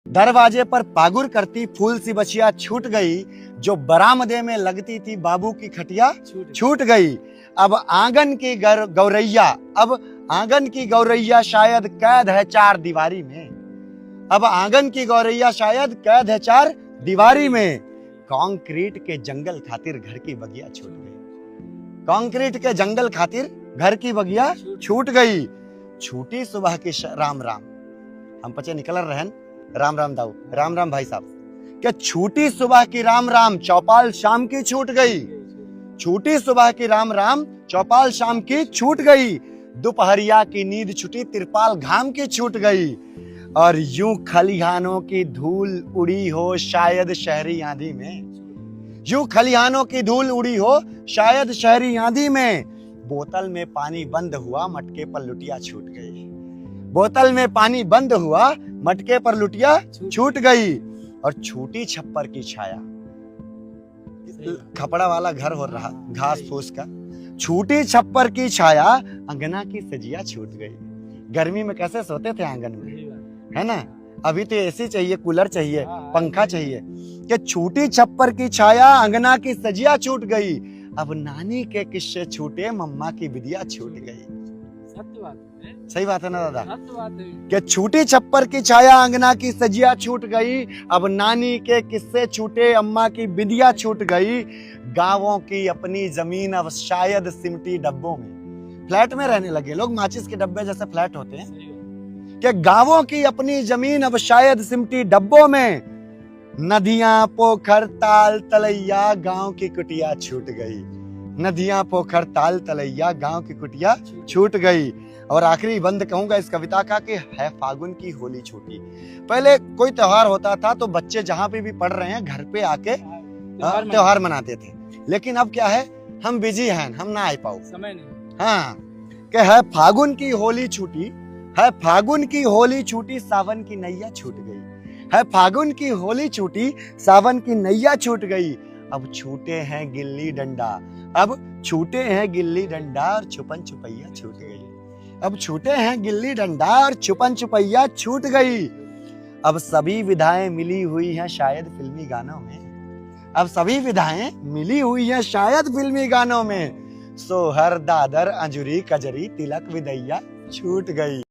दरवाजे पर पागुर करती फूल सी बचिया छूट गई, जो बरामदे में लगती थी बाबू की खटिया छूट गई। अब आंगन की गौरैया, अब आंगन की गौरैया शायद कैद है चार दीवारी में। अब आंगन की गौरैया शायद कैद है चार दीवारी में। कंक्रीट के जंगल खातिर घर की बगिया छूट गई। कंक्रीट के जंगल खातिर घर की बगिया छूट गई। छूटी सुबह की राम राम, हम पचे निकल रहन राम राम दाऊ, राम राम भाई साहब। क्या छूटी सुबह की राम राम चौपाल शाम की छूट गई। छूटी सुबह की राम राम चौपाल शाम की छूट गई। दोपहरिया की नींद छुटी तिरपाल घाम की छूट गई। और यूं खलिहानों की धूल उड़ी हो शायद शहरी आंधी में। यूं खलिहानों की धूल उड़ी हो शायद शहरी आंधी में। बोतल में पानी बंद हुआ मटके पर लुटिया छूट गई। बोतल में पानी बंद हुआ मटके पर लुटिया छूट गई। और छूटी छप्पर की छाया, खपड़ा वाला घर हो रहा घास फूस का। छूटी छप्पर की छाया अंगना की सजिया छूट गई। गर्मी में कैसे सोते थे आंगन में, है ना। अभी तो एसी चाहिए, कूलर चाहिए, पंखा चाहिए। कि छूटी छप्पर की छाया अंगना की सजिया छूट गई। अब नानी के किस्से छूटे मम्मा की विदिया छूट गई। सही बात है ना दादा। कि छूटी छप्पर की छाया अंगना की सजिया छूट गई। अब नानी के किस्से छूटे अम्मा की विदिया छूट गई। गांवों की अपनी जमीन अब शायद सिमटी डब्बों में। फ्लैट में रहने लगे लोग, माचिस के डब्बे जैसे फ्लैट होते हैं। कि गांवों की अपनी जमीन अब शायद सिमटी डब्बों में। नदियां पोखर ताल तलैया गांव की कुटिया छूट गई। नदियां पोखर ताल तलैया गांव की कुटिया छूट गई। और आखिरी बंद कहूंगा इस कविता का कि है फागुन की होली छूटी। पहले कोई त्योहार होता था तो बच्चे जहां पे भी पढ़ रहे हैं घर पे आके त्योहार मनाते थे। लेकिन अब क्या है, हम बिजी हैं, हम ना आ पाओ, समय नहीं। हाँ, कि है फागुन की होली छूटी, है फागुन की होली छूटी सावन की नैया छूट गई। है फागुन की होली छूटी सावन की नैया छूट गई। अब छूटे हैं गिल्ली डंडा, अब छूटे हैं गिल्ली डंडा और छुपन छुपैया छूट गई। अब छूटे हैं गिल्ली डंडा और छुपन छुपैया छूट गई। अब सभी विधाएं मिली हुई हैं शायद फिल्मी गानों में। अब सभी विधाएं मिली हुई हैं शायद फिल्मी गानों में। सोहर दादर अंजुरी कजरी तिलक विदैया छूट गई।